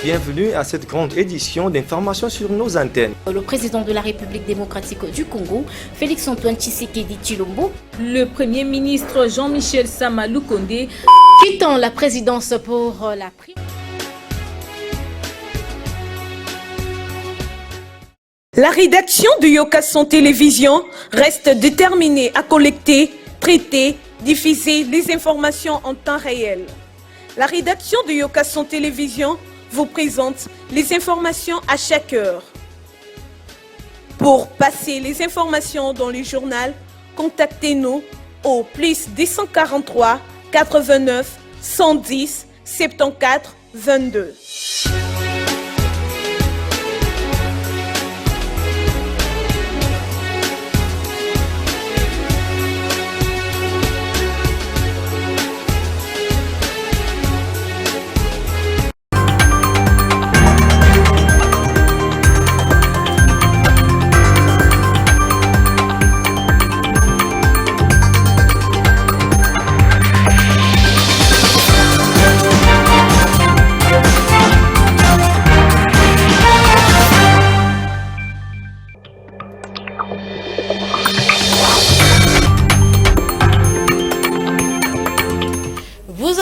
Bienvenue à cette grande édition d'informations sur nos antennes. Le président de la République démocratique du Congo, Félix-Antoine Tshisekedi Tshilombo, le premier ministre Jean-Michel Sama Lukonde, quittant la présidence pour la primaire. La rédaction de Yokason Télévision reste déterminée à collecter, traiter, diffuser les informations en temps réel. La rédaction de Yokason Télévision vous présente les informations à chaque heure. Pour passer les informations dans le journal, contactez-nous au +243 89 110 74 22.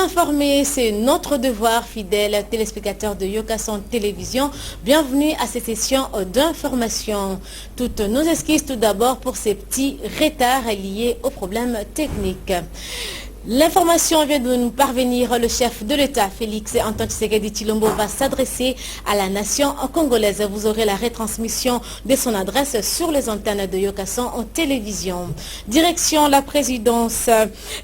Informer, c'est notre devoir, fidèles téléspectateurs de Yokason Télévision. Bienvenue à cette session d'information. Toutes nos excuses tout d'abord pour ces petits retards liés aux problèmes techniques. L'information vient de nous parvenir. Le chef de l'État, Félix-Antoine Tshisekedi Tshilombo, va s'adresser à la nation congolaise. Vous aurez la retransmission de son adresse sur les antennes de Yokason en télévision. Direction la présidence.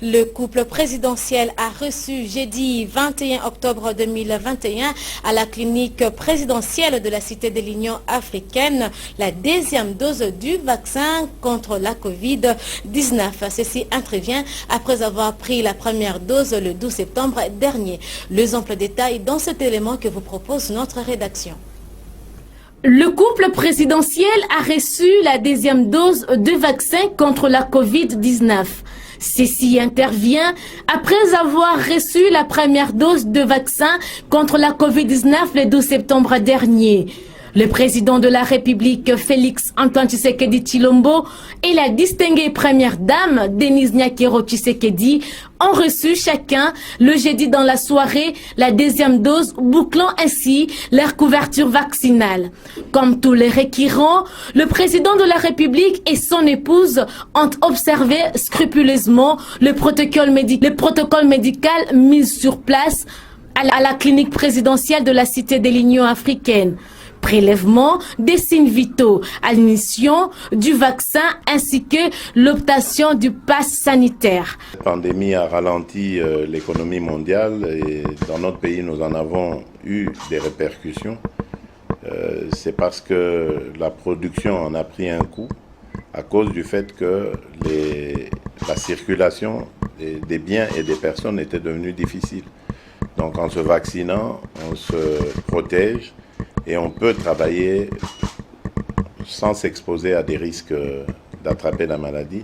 Le couple présidentiel a reçu jeudi 21 octobre 2021 à la clinique présidentielle de la Cité de l'Union africaine la deuxième dose du vaccin contre la Covid-19. Ceci intervient après avoir pris la première dose le 12 septembre dernier. Les amples détails dans cet élément que vous propose notre rédaction. Le couple présidentiel a reçu la deuxième dose de vaccin contre la Covid-19. Ceci intervient après avoir reçu la première dose de vaccin contre la Covid-19 le 12 septembre dernier. Le président de la République, Félix-Antoine Tshisekedi Tshilombo, et la distinguée première dame, Denise Nyakero Tshisekedi, ont reçu chacun le jeudi dans la soirée la deuxième dose, bouclant ainsi leur couverture vaccinale. Comme tous les requérants, le président de la République et son épouse ont observé scrupuleusement le protocole médical mis sur place à la clinique présidentielle de la Cité de l'Union africaine. Prélèvement des signes vitaux à l'initiation du vaccin ainsi que l'obtention du pass sanitaire. La pandémie a ralenti l'économie mondiale et dans notre pays nous en avons eu des répercussions. C'est parce que la production en a pris un coup à cause du fait que la circulation des biens et des personnes était devenue difficile. Donc en se vaccinant, on se protège et on peut travailler sans s'exposer à des risques d'attraper la maladie.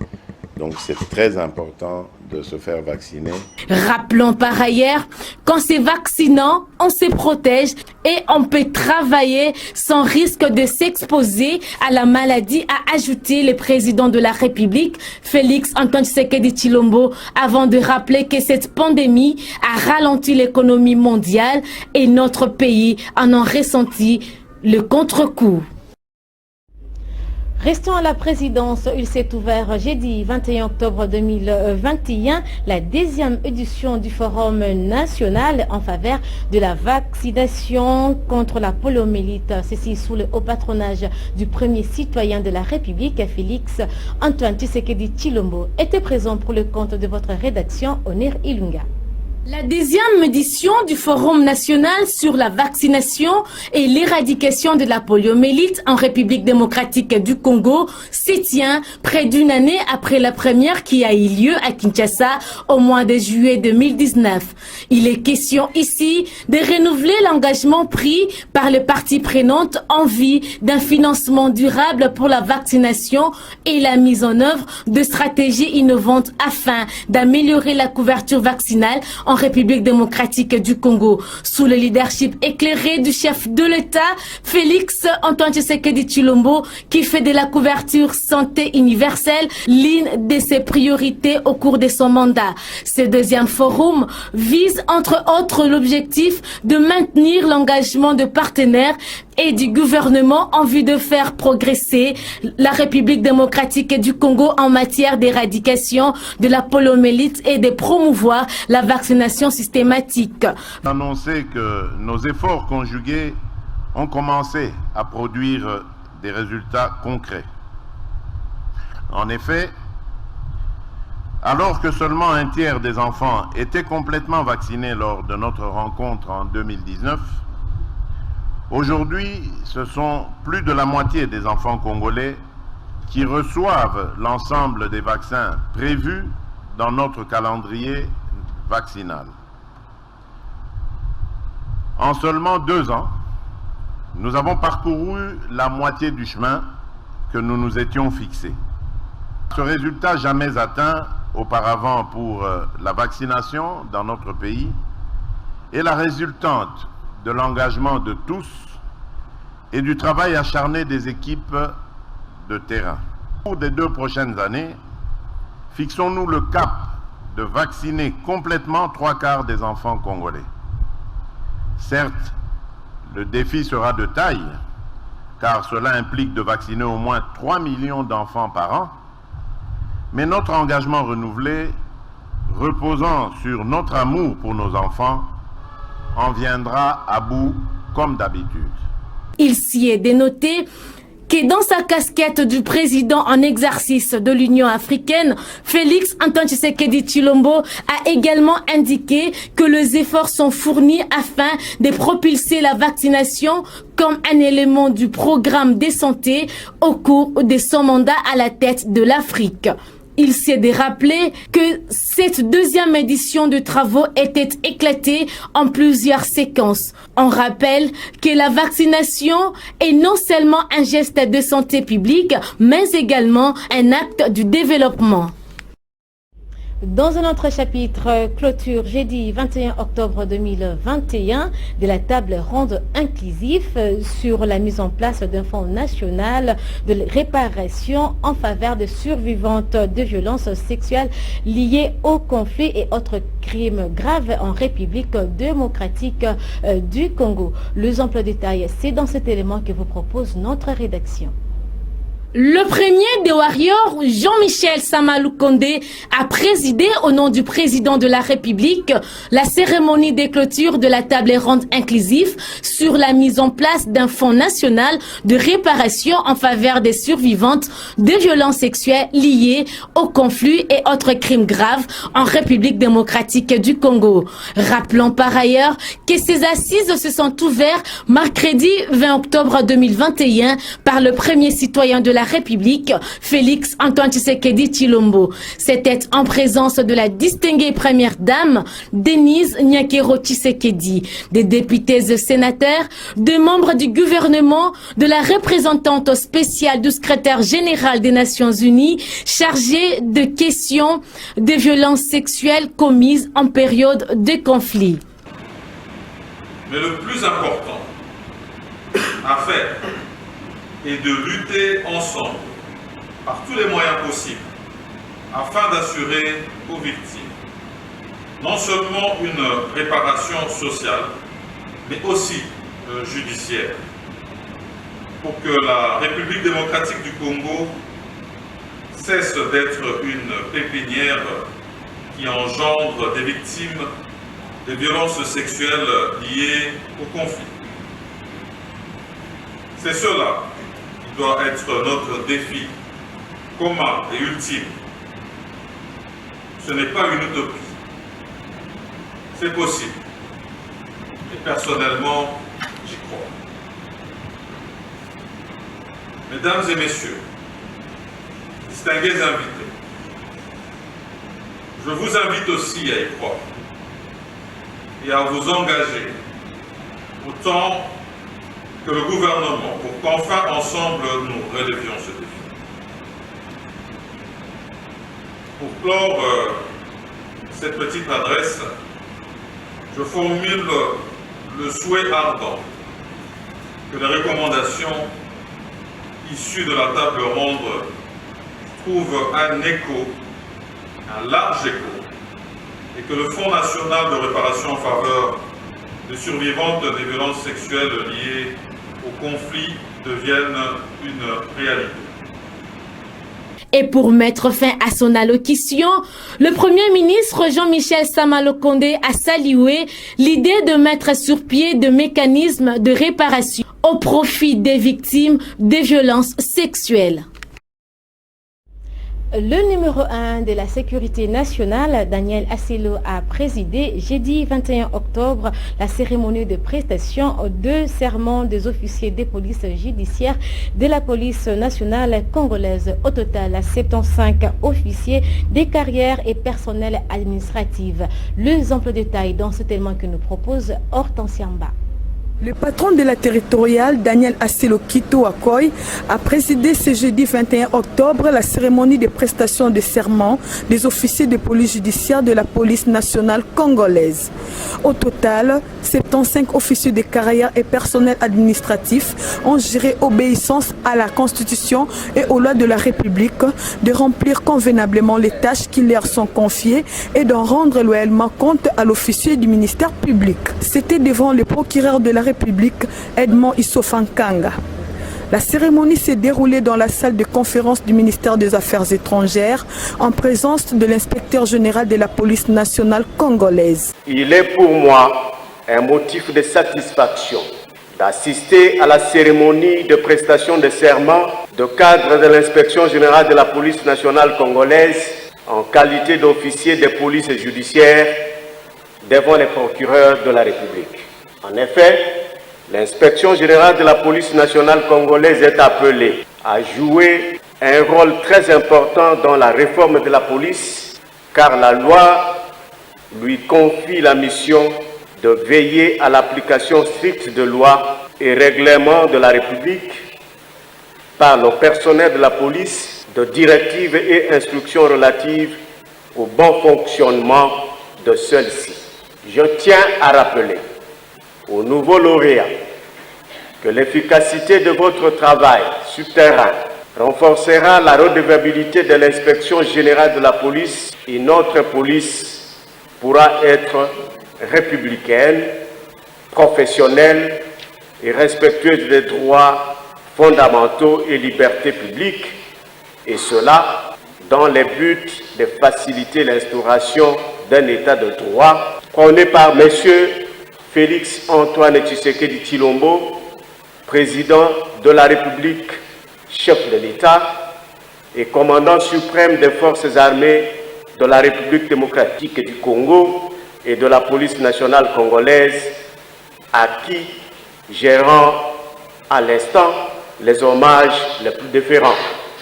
Donc c'est très important de se faire vacciner. Rappelons par ailleurs qu'en se vaccinant, on se protège et on peut travailler sans risque de s'exposer à la maladie, a ajouté le président de la République, Félix-Antoine Tshisekedi Tshilombo, avant de rappeler que cette pandémie a ralenti l'économie mondiale et notre pays en a ressenti le contre-coup. Restons à la présidence. Il s'est ouvert jeudi 21 octobre 2021 la deuxième édition du Forum national en faveur de la vaccination contre la poliomyélite. Ceci sous le haut patronage du premier citoyen de la République, Félix-Antoine Tshisekedi Tshilombo, était présent pour le compte de votre rédaction, Onir Ilunga. La 10e édition du Forum national sur la vaccination et l'éradication de la poliomyélite en République démocratique du Congo s'y tient près d'une année après la première qui a eu lieu à Kinshasa au mois de juillet 2019. Il est question ici de renouveler l'engagement pris par les parties prenantes en vue d'un financement durable pour la vaccination et la mise en œuvre de stratégies innovantes afin d'améliorer la couverture vaccinale en République démocratique du Congo, sous le leadership éclairé du chef de l'État, Félix Antoine Tshisekedi Tshilombo, qui fait de la couverture santé universelle l'une de ses priorités au cours de son mandat. Ce deuxième forum vise entre autres l'objectif de maintenir l'engagement de partenaires et du gouvernement en vue de faire progresser la République démocratique du Congo en matière d'éradication de la poliomyélite et de promouvoir la vaccination systématique. Annoncer que nos efforts conjugués ont commencé à produire des résultats concrets. En effet, alors que seulement un tiers des enfants étaient complètement vaccinés lors de notre rencontre en 2019, aujourd'hui, ce sont plus de la moitié des enfants congolais qui reçoivent l'ensemble des vaccins prévus dans notre calendrier vaccinal. En seulement 2 ans, nous avons parcouru la moitié du chemin que nous nous étions fixés. Ce résultat jamais atteint auparavant pour la vaccination dans notre pays est la résultante de l'engagement de tous et du travail acharné des équipes de terrain. Au cours des 2 prochaines années, fixons-nous le cap de vacciner complètement 3/4 des enfants congolais. Certes, le défi sera de taille, car cela implique de vacciner au moins 3 millions d'enfants par an, mais notre engagement renouvelé, reposant sur notre amour pour nos enfants, en viendra à bout comme d'habitude. Il s'y est dénoté que dans sa casquette du président en exercice de l'Union africaine, Félix Antoine Tshisekedi Tshilombo a également indiqué que les efforts sont fournis afin de propulser la vaccination comme un élément du programme de santé au cours de son mandat à la tête de l'Afrique. Il s'est de rappeler que cette 2e édition de travaux était éclatée en plusieurs séquences. On rappelle que la vaccination est non seulement un geste de santé publique, mais également un acte du développement. Dans un autre chapitre, clôture jeudi 21 octobre 2021 de la table ronde inclusive sur la mise en place d'un fonds national de réparation en faveur des survivantes de violences sexuelles liées au conflit et autres crimes graves en République démocratique du Congo. Les emplois détails, c'est dans cet élément que vous propose notre rédaction. Le premier des Warriors, Jean-Michel Samalou Kondé, a présidé au nom du président de la République la cérémonie de clôture de la table ronde inclusive sur la mise en place d'un fonds national de réparation en faveur des survivantes de violences sexuelles liées au conflit et autres crimes graves en République démocratique du Congo. Rappelons par ailleurs que ces assises se sont ouvertes mercredi 20 octobre 2021 par le premier citoyen de la République, Félix Antoine Tshisekedi Tshilombo. C'était en présence de la distinguée première dame, Denise Nyakero Tshisekedi, des députés et sénateurs, de membres du gouvernement, de la représentante spéciale du secrétaire général des Nations Unies, chargée de questions de violences sexuelles commises en période de conflit. Mais le plus important à faire est de lutter ensemble par tous les moyens possibles afin d'assurer aux victimes non seulement une réparation sociale, mais aussi judiciaire, pour que la République démocratique du Congo cesse d'être une pépinière qui engendre des victimes de violences sexuelles liées au conflit. C'est cela qui doit être notre défi commun et ultime. Ce n'est pas une utopie. C'est possible. Et personnellement, j'y crois. Mesdames et messieurs, distingués invités, je vous invite aussi à y croire et à vous engager autant que le gouvernement pour qu'enfin ensemble nous relevions ce défi. Pour clore cette petite adresse, je formule le souhait ardent que les recommandations issues de la table ronde trouvent un écho, un large écho, et que le Fonds national de réparation en faveur des survivantes des violences sexuelles liées au conflit devienne une réalité. Et pour mettre fin à son allocution, le Premier ministre Jean-Michel Sama-Lukonde a salué l'idée de mettre sur pied des mécanismes de réparation au profit des victimes des violences sexuelles. Le numéro 1 de la sécurité nationale, Daniel Asselo, a présidé jeudi 21 octobre la cérémonie de prestation de serment des officiers des polices judiciaires de la police nationale congolaise. Au total, 75 officiers des carrières et personnels administratifs. Les emplois de détail dans ce témoin que nous propose Hortensia Mba. Le patron de la territoriale, Daniel Asselo Kito Akoy, a présidé ce jeudi 21 octobre la cérémonie de prestation de serment des officiers de police judiciaire de la police nationale congolaise. Au total, 75 officiers de carrière et personnel administratif ont juré obéissance à la Constitution et aux lois de la République, de remplir convenablement les tâches qui leur sont confiées et d'en rendre loyalement compte à l'officier du ministère public. C'était devant le procureur de la République, Edmond Issofankanga. La cérémonie s'est déroulée dans la salle de conférence du ministère des Affaires étrangères en présence de l'inspecteur général de la police nationale congolaise. Il est pour moi un motif de satisfaction d'assister à la cérémonie de prestation de serment de cadre de l'inspection générale de la police nationale congolaise en qualité d'officier de police judiciaire devant les procureurs de la République. En effet, l'inspection générale de la police nationale congolaise est appelée à jouer un rôle très important dans la réforme de la police, car la loi lui confie la mission de veiller à l'application stricte de lois et règlements de la République par le personnel de la police, de directives et instructions relatives au bon fonctionnement de celle-ci. Je tiens à rappeler aux nouveaux lauréats que l'efficacité de votre travail sur terrain renforcera la redevabilité de l'inspection générale de la police et notre police pourra être républicaine, professionnelle et respectueuse des droits fondamentaux et libertés publiques, et cela dans le but de faciliter l'instauration d'un état de droit prôné par M. Félix Antoine Tshisekedi Tshilombo, président de la République, chef de l'État et commandant suprême des forces armées de la République démocratique du Congo et de la police nationale congolaise, à qui je rends à l'instant les hommages les plus déférents.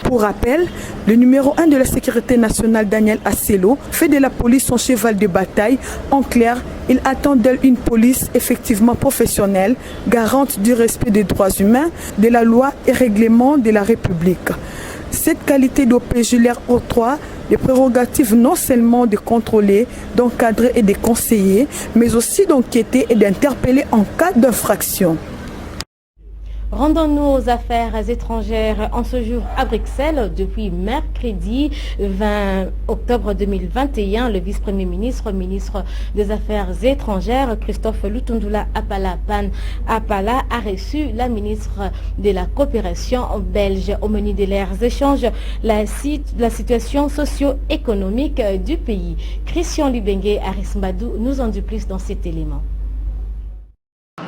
Pour rappel, le numéro 1 de la sécurité nationale, Daniel Asselo, fait de la police son cheval de bataille. En clair, il attend d'elle une police effectivement professionnelle, garante du respect des droits humains, de la loi et règlements de la République. Cette qualité d'OPJ leur octroie les prérogatives non seulement de contrôler, d'encadrer et de conseiller, mais aussi d'enquêter et d'interpeller en cas d'infraction. Rendons-nous aux affaires étrangères en ce jour à Bruxelles. Depuis mercredi 20 octobre 2021, le vice-premier ministre, ministre des Affaires étrangères, Christophe Lutundula Apala a reçu la ministre de la coopération belge. Au menu de leurs échanges, la situation socio-économique du pays. Christian Lubengue Arismbadou nous en dit plus dans cet élément.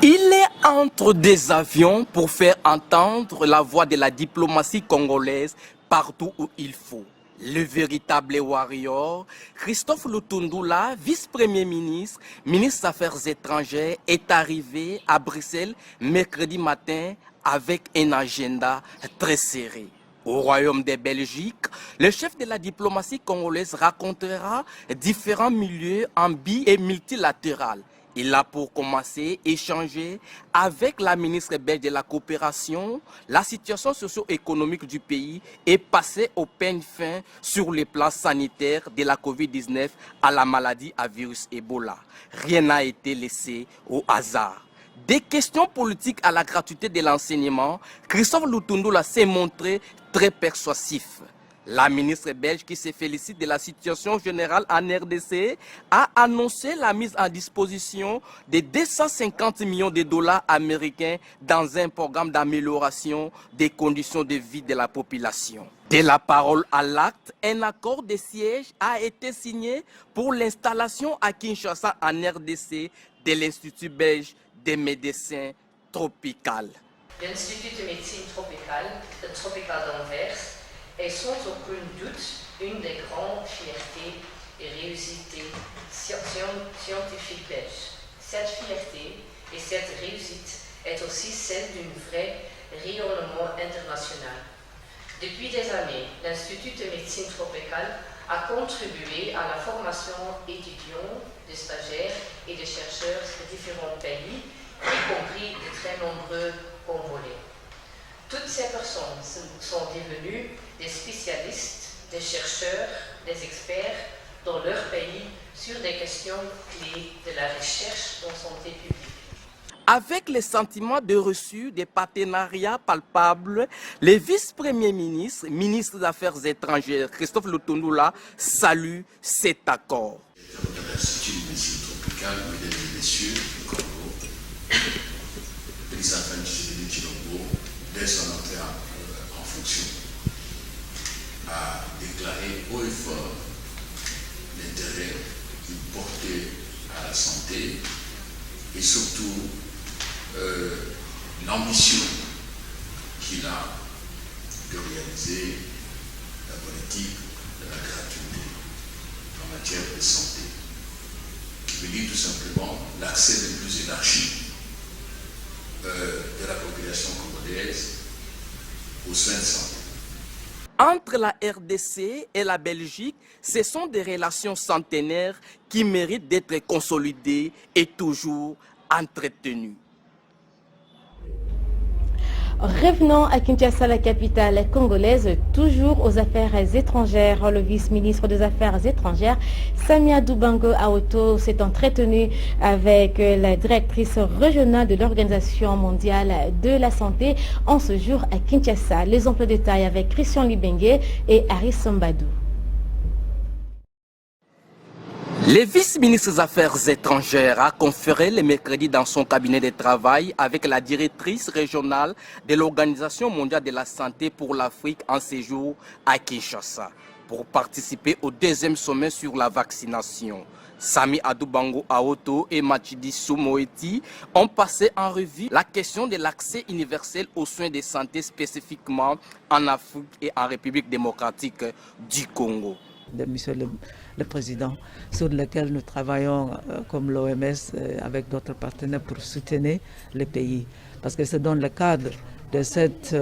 Il est entre des avions pour faire entendre la voix de la diplomatie congolaise partout où il faut. Le véritable warrior, Christophe Lutundula, vice-premier ministre, ministre des Affaires étrangères, est arrivé à Bruxelles mercredi matin avec un agenda très serré. Au Royaume de Belgique, le chef de la diplomatie congolaise racontera différents milieux ambi et multilatéral. Il a pour commencer échanger avec la ministre belge de la coopération, la situation socio-économique du pays et passer au peigne fin sur les plans sanitaires de la Covid-19 à la maladie à virus Ebola. Rien n'a été laissé au hasard. Des questions politiques à la gratuité de l'enseignement, Christophe Lutundula s'est montré très persuasif. La ministre belge, qui se félicite de la situation générale en RDC, a annoncé la mise en disposition de 250 millions de dollars américains dans un programme d'amélioration des conditions de vie de la population. De la parole à l'acte, un accord de siège a été signé pour l'installation à Kinshasa en RDC de l'Institut belge des médecins tropicaux. L'Institut de médecine tropicale, le Tropical d'Anvers, est sans aucun doute une des grandes fiertés et réussites scientifiques belges. Cette fierté et cette réussite est aussi celle d'un vrai rayonnement international. Depuis des années, l'Institut de médecine tropicale a contribué à la formation d'étudiants, de stagiaires et de chercheurs de différents pays, y compris de très nombreux Congolais. Toutes ces personnes sont devenues des spécialistes, des chercheurs, des experts dans leur pays sur des questions clés de la recherche en santé publique. Avec les sentiments de reçu des partenariats palpables, le vice-premier ministre, ministre des Affaires étrangères, Christophe Lutundula, salue cet accord. De l'Institut de médecine tropicale, mesdames et messieurs, du Congo, le président Tshisekedi Tshilombo, dès son entrée en fonction, a déclaré haut et fort l'intérêt qu'il portait à la santé et surtout l'ambition qu'il a de réaliser la politique de la gratuité en matière de santé, qui veut dire tout simplement l'accès le plus élargi de la population congolaise aux soins de santé. Entre la RDC et la Belgique, ce sont des relations centenaires qui méritent d'être consolidées et toujours entretenues. Revenons à Kinshasa, la capitale congolaise, toujours aux affaires étrangères. Le vice-ministre des Affaires étrangères, Samia Doubango Aoto, s'est entretenu avec la directrice régionale de l'Organisation mondiale de la santé en ce jour à Kinshasa. Les emplois de détail avec Christian Libengue et Aris Sombadou. Le vice-ministre des Affaires étrangères a conféré le mercredi dans son cabinet de travail avec la directrice régionale de l'Organisation mondiale de la santé pour l'Afrique en séjour à Kinshasa pour participer au deuxième sommet sur la vaccination. Sami Adoubango Aoto et Machidi Soumoeti ont passé en revue la question de l'accès universel aux soins de santé spécifiquement en Afrique et en République démocratique du Congo. De Monsieur le Président, sur lequel nous travaillons comme l'OMS avec d'autres partenaires pour soutenir les pays. Parce que c'est dans le cadre de cet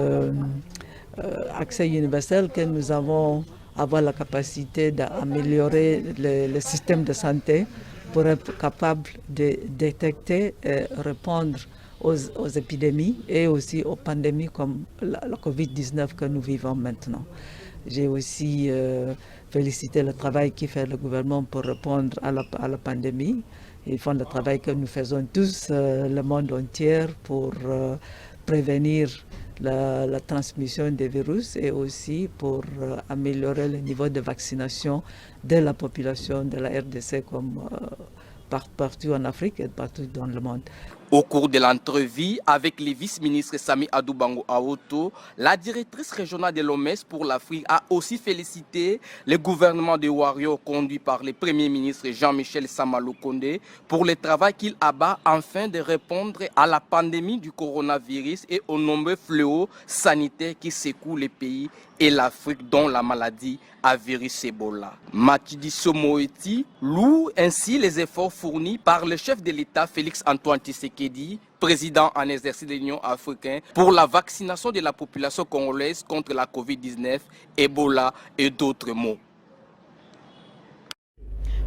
accès universel que nous avons avoir la capacité d'améliorer le système de santé pour être capable de détecter et répondre aux épidémies et aussi aux pandémies comme la Covid-19 que nous vivons maintenant. J'ai aussi félicité le travail qui fait le gouvernement pour répondre à la pandémie. Ils font le travail que nous faisons tous, le monde entier, pour prévenir la transmission des virus et aussi pour améliorer le niveau de vaccination de la population de la RDC comme partout en Afrique et partout dans le monde. Au cours de l'entrevue avec les vice-ministres Sami Adoubango Aoto, la directrice régionale de l'OMS pour l'Afrique a aussi félicité le gouvernement de Wario conduit par le Premier ministre Jean-Michel Samalou Kondé pour le travail qu'il abat afin de répondre à la pandémie du coronavirus et aux nombreux fléaux sanitaires qui secouent les pays et l'Afrique, dont la maladie à virus Ebola. Matshidiso Moeti loue ainsi les efforts fournis par le chef de l'État Félix Antoine Tshisekedi, président en exercice de l'Union africaine, pour la vaccination de la population congolaise contre la Covid-19, Ebola et d'autres maux.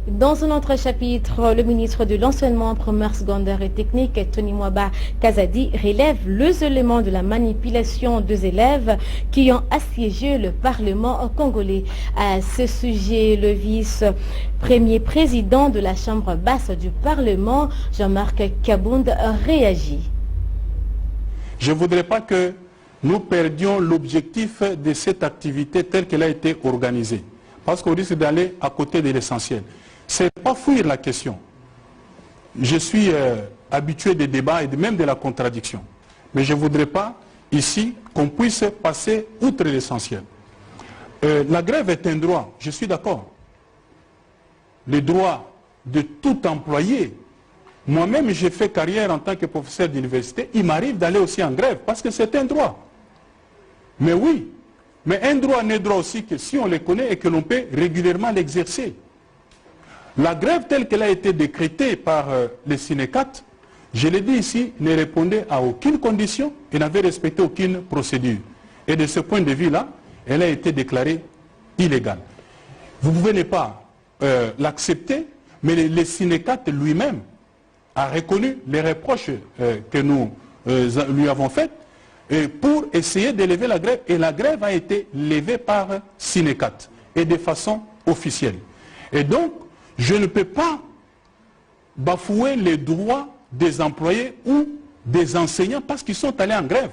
Dans un autre chapitre, le ministre de l'Enseignement primaire, secondaire et technique, Tony Mwaba Kazadi, relève l'isolement de la manipulation des élèves qui ont assiégé le Parlement congolais. À ce sujet, le vice-premier président de la Chambre basse du Parlement, Jean-Marc Kabound, réagit. Je ne voudrais pas que nous perdions l'objectif de cette activité telle qu'elle a été organisée, parce qu'on risque d'aller à côté de l'essentiel. Ce n'est pas fuir la question. Je suis habitué des débats et même de la contradiction. Mais je ne voudrais pas ici qu'on puisse passer outre l'essentiel. La grève est un droit, je suis d'accord. Le droit de tout employé. Moi-même, j'ai fait carrière en tant que professeur d'université. Il m'arrive d'aller aussi en grève parce que c'est un droit. Mais oui, mais un droit n'est droit aussi que si on le connaît et que l'on peut régulièrement l'exercer. La grève telle qu'elle a été décrétée par les Sénécat, je l'ai dit ici, ne répondait à aucune condition et n'avait respecté aucune procédure. Et de ce point de vue-là, elle a été déclarée illégale. Vous pouvez ne pas l'accepter, mais le Sénécat lui-même a reconnu les reproches que nous lui avons faits pour essayer de lever la grève. Et la grève a été levée par Sénécat et de façon officielle. Et donc, je ne peux pas bafouer les droits des employés ou des enseignants parce qu'ils sont allés en grève.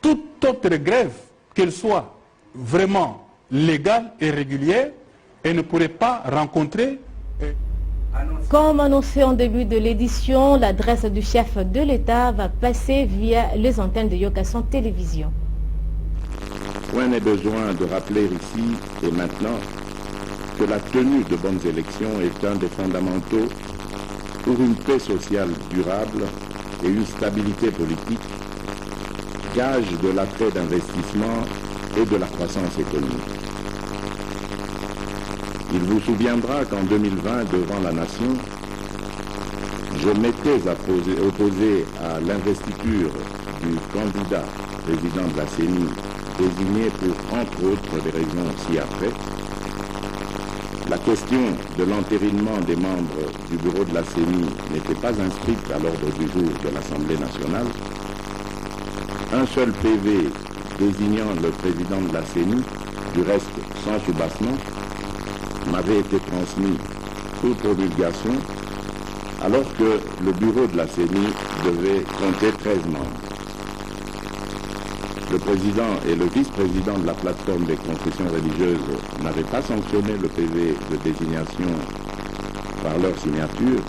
Toute autre grève, qu'elle soit vraiment légale et régulière, elle ne pourrait pas rencontrer... Comme annoncé en début de l'édition, l'adresse du chef de l'État va passer via les antennes de Yokason Télévision. Point n'est besoin de rappeler ici et maintenant que la tenue de bonnes élections est un des fondamentaux pour une paix sociale durable et une stabilité politique, gage de l'attrait d'investissement et de la croissance économique. Il vous souviendra qu'en 2020, devant la nation, je m'étais opposé à l'investiture du candidat président de la CENI, désigné pour, entre autres, des raisons ci-après. La question de l'entérinement des membres du bureau de la CENI n'était pas inscrite à l'ordre du jour de l'Assemblée nationale. Un seul PV désignant le président de la CENI, du reste sans soubassement, m'avait été transmis sous promulgation, alors que le bureau de la CENI devait compter 13 membres. Le président et le vice-président de la plateforme des confessions religieuses n'avaient pas sanctionné le PV de désignation par leur signature.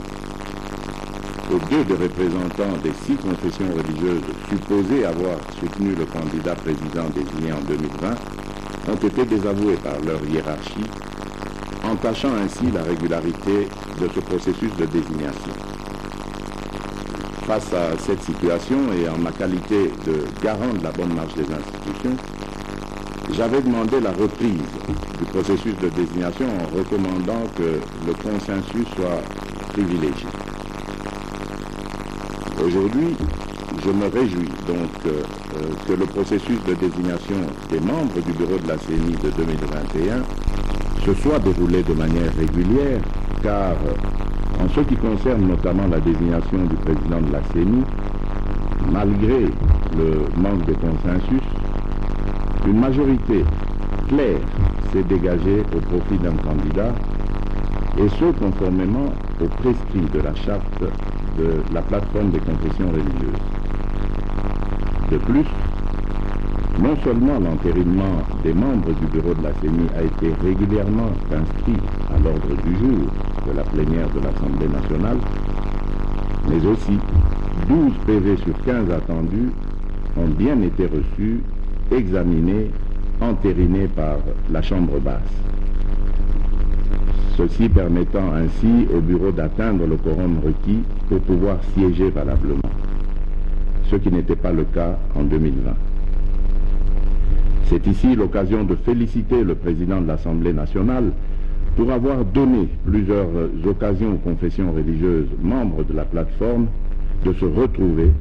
Et 2 des représentants des 6 confessions religieuses supposés avoir soutenu le candidat président désigné en 2020 ont été désavoués par leur hiérarchie, entachant ainsi la régularité de ce processus de désignation. Face à cette situation et en ma qualité de garant de la bonne marche des institutions, j'avais demandé la reprise du processus de désignation en recommandant que le consensus soit privilégié. Aujourd'hui, je me réjouis donc que le processus de désignation des membres du bureau de la CENI de 2021 se soit déroulé de manière régulière, car en ce qui concerne notamment la désignation du président de la CENI, malgré le manque de consensus, une majorité claire s'est dégagée au profit d'un candidat, et ce conformément aux prescrits de la charte de la plateforme des confessions religieuses. De plus, non seulement l'entérinement des membres du bureau de la CENI a été régulièrement inscrit à l'ordre du jour de la plénière de l'Assemblée nationale, mais aussi 12 PV sur 15 attendus ont bien été reçus, examinés, entérinés par la Chambre basse. Ceci permettant ainsi au bureau d'atteindre le quorum requis pour pouvoir siéger valablement, ce qui n'était pas le cas en 2020. C'est ici l'occasion de féliciter le président de l'Assemblée nationale pour avoir donné plusieurs occasions aux confessions religieuses membres de la plateforme de se retrouver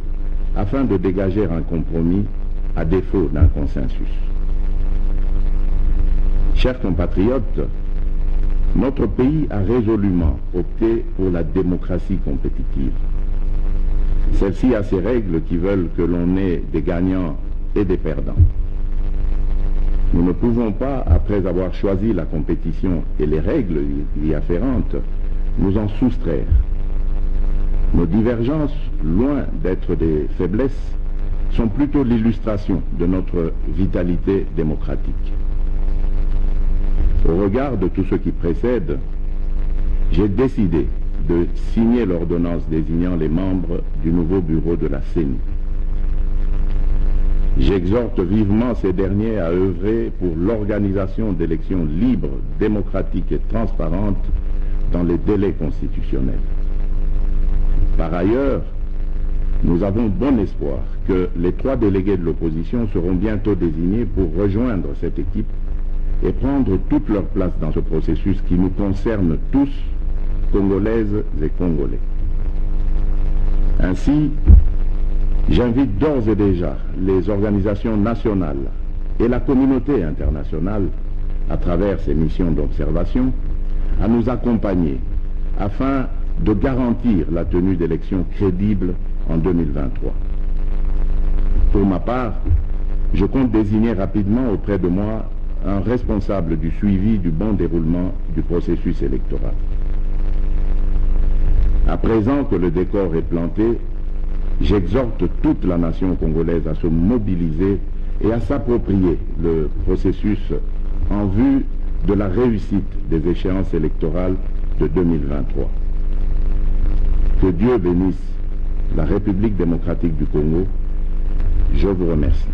afin de dégager un compromis à défaut d'un consensus. Chers compatriotes, notre pays a résolument opté pour la démocratie compétitive. Celle-ci a ses règles qui veulent que l'on ait des gagnants et des perdants. Nous ne pouvons pas, après avoir choisi la compétition et les règles y afférentes, nous en soustraire. Nos divergences, loin d'être des faiblesses, sont plutôt l'illustration de notre vitalité démocratique. Au regard de tout ce qui précède, j'ai décidé de signer l'ordonnance désignant les membres du nouveau bureau de la CENI. J'exhorte vivement ces derniers à œuvrer pour l'organisation d'élections libres, démocratiques et transparentes dans les délais constitutionnels. Par ailleurs, nous avons bon espoir que les 3 délégués de l'opposition seront bientôt désignés pour rejoindre cette équipe et prendre toute leur place dans ce processus qui nous concerne tous, Congolaises et Congolais. Ainsi, j'invite d'ores et déjà les organisations nationales et la communauté internationale, à travers ces missions d'observation, à nous accompagner afin de garantir la tenue d'élections crédibles en 2023. Pour ma part, je compte désigner rapidement auprès de moi un responsable du suivi du bon déroulement du processus électoral. À présent que le décor est planté, j'exhorte toute la nation congolaise à se mobiliser et à s'approprier le processus en vue de la réussite des échéances électorales de 2023. Que Dieu bénisse la République démocratique du Congo. Je vous remercie.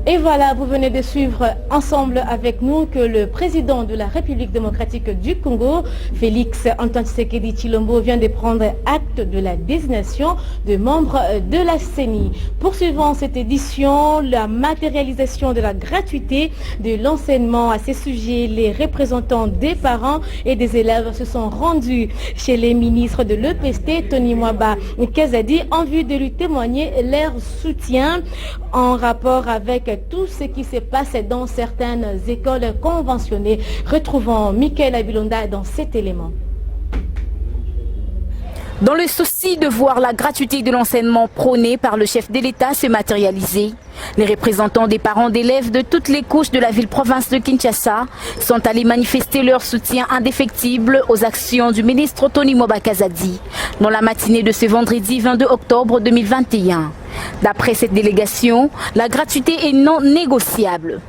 Et voilà, vous venez de suivre ensemble avec nous que le président de la République démocratique du Congo, Félix Antoine Tshisekedi Tshilombo, vient de prendre acte de la désignation de membres de la CENI. Poursuivant cette édition, la matérialisation de la gratuité de l'enseignement à ces sujets, les représentants des parents et des élèves se sont rendus chez les ministres de l'EPST, Tony Mwaba et Kazadi, en vue de lui témoigner leur soutien en rapport avec tout ce qui se passe dans certaines écoles conventionnées. Retrouvons Michael Abilonda dans cet élément. Dans le souci de voir la gratuité de l'enseignement prônée par le chef de l'État se matérialiser, les représentants des parents d'élèves de toutes les couches de la ville-province de Kinshasa sont allés manifester leur soutien indéfectible aux actions du ministre Tony Mobakazadi dans la matinée de ce vendredi 22 octobre 2021. D'après cette délégation, la gratuité est non négociable.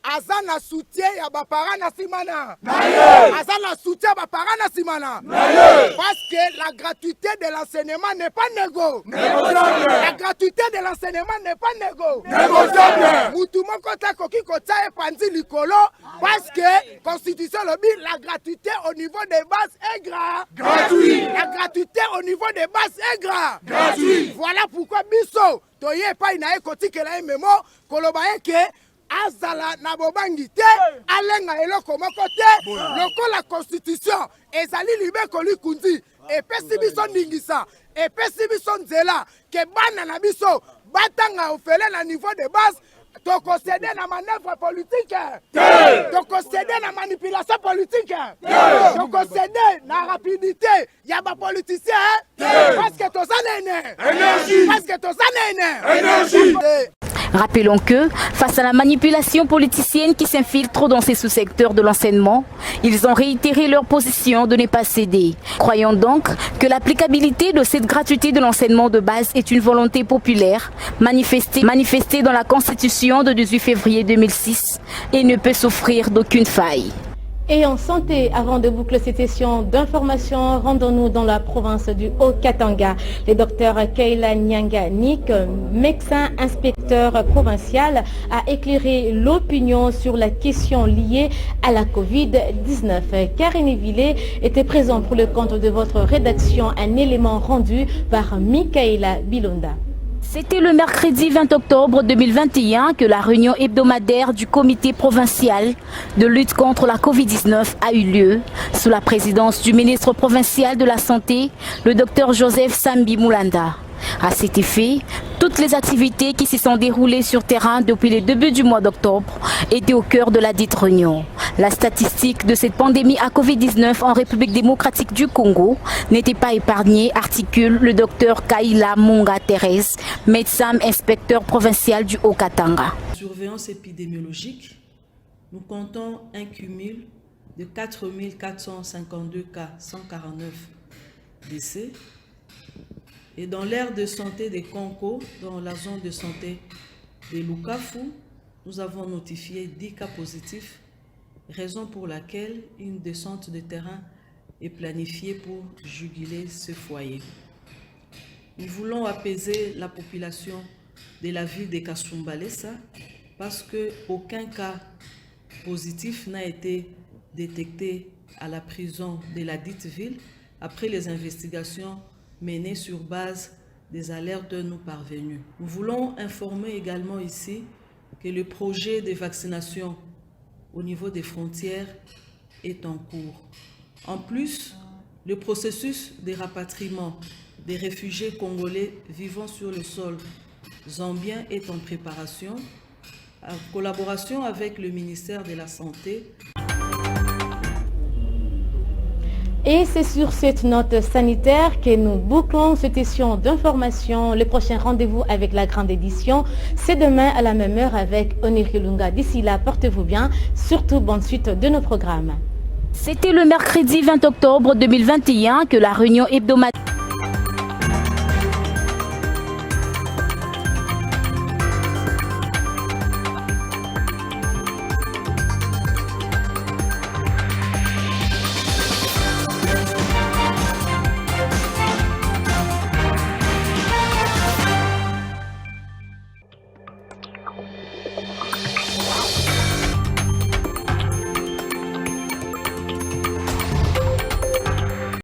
Azana soutien ya bapara na simana. Azana soutien bapara na simana. Parce que la gratuité de l'enseignement n'est pas négociable. La gratuité de l'enseignement n'est pas négociable. Moutoumon kota koki kota e panzi likolo parce que constitution lobby la gratuité au niveau des bases est gratuit. La gratuité au niveau des bases est gratuit. Voilà pourquoi biso toye pa inae koti ke la memo kolobaye ke Azala nabobangi te alenga eloko moko te loko la constitution ezali libe koli kundi epesi biso ndingisa epesi biso nzela ke bana na biso batanga ofele na niveau de base tokosede na manœuvre politique tokosede na manipulation politique tokosede na rapidité ya ba politicien parce que tozana énergie parce que tozana énergie. Rappelons que, face à la manipulation politicienne qui s'infiltre dans ces sous-secteurs de l'enseignement, ils ont réitéré leur position de ne pas céder. Croyons donc que l'applicabilité de cette gratuité de l'enseignement de base est une volonté populaire, manifestée dans la Constitution de 18 février 2006 et ne peut souffrir d'aucune faille. Et en santé, avant de boucler cette session d'information, rendons-nous dans la province du Haut-Katanga. Le docteur Keila Nyanga-Nik, médecin inspecteur provincial, a éclairé l'opinion sur la question liée à la Covid-19. Karine Villet était présent pour le compte de votre rédaction, un élément rendu par Mikaela Bilonda. C'était le mercredi 20 octobre 2021 que la réunion hebdomadaire du comité provincial de lutte contre la Covid-19 a eu lieu sous la présidence du ministre provincial de la Santé, le docteur Joseph Sambi Moulanda. À cet effet, toutes les activités qui se sont déroulées sur terrain depuis le début du mois d'octobre étaient au cœur de la dite réunion. La statistique de cette pandémie à Covid-19 en République démocratique du Congo n'était pas épargnée, articule le docteur Kaila Munga Thérèse, médecin inspecteur provincial du Haut-Katanga. Surveillance épidémiologique, nous comptons un cumul de 4 452 cas, 149 décès. Et dans l'aire de santé des Congo, dans la zone de santé de Lukafu, nous avons notifié 10 cas positifs, raison pour laquelle une descente de terrain est planifiée pour juguler ce foyer. Nous voulons apaiser la population de la ville de Kasumbalesa parce qu'aucun cas positif n'a été détecté à la prison de la dite ville après les investigations menées sur base des alertes nous parvenues. Nous voulons informer également ici que le projet de vaccination au niveau des frontières est en cours. En plus, le processus de rapatriement des réfugiés congolais vivant sur le sol zambien est en préparation, en collaboration avec le ministère de la Santé. Et c'est sur cette note sanitaire que nous bouclons cette session d'information. Le prochain rendez-vous avec la grande édition, c'est demain à la même heure avec Oniri Lunga. D'ici là, portez-vous bien, surtout bonne suite de nos programmes. C'était le mercredi 20 octobre 2021 que la réunion hebdomadaire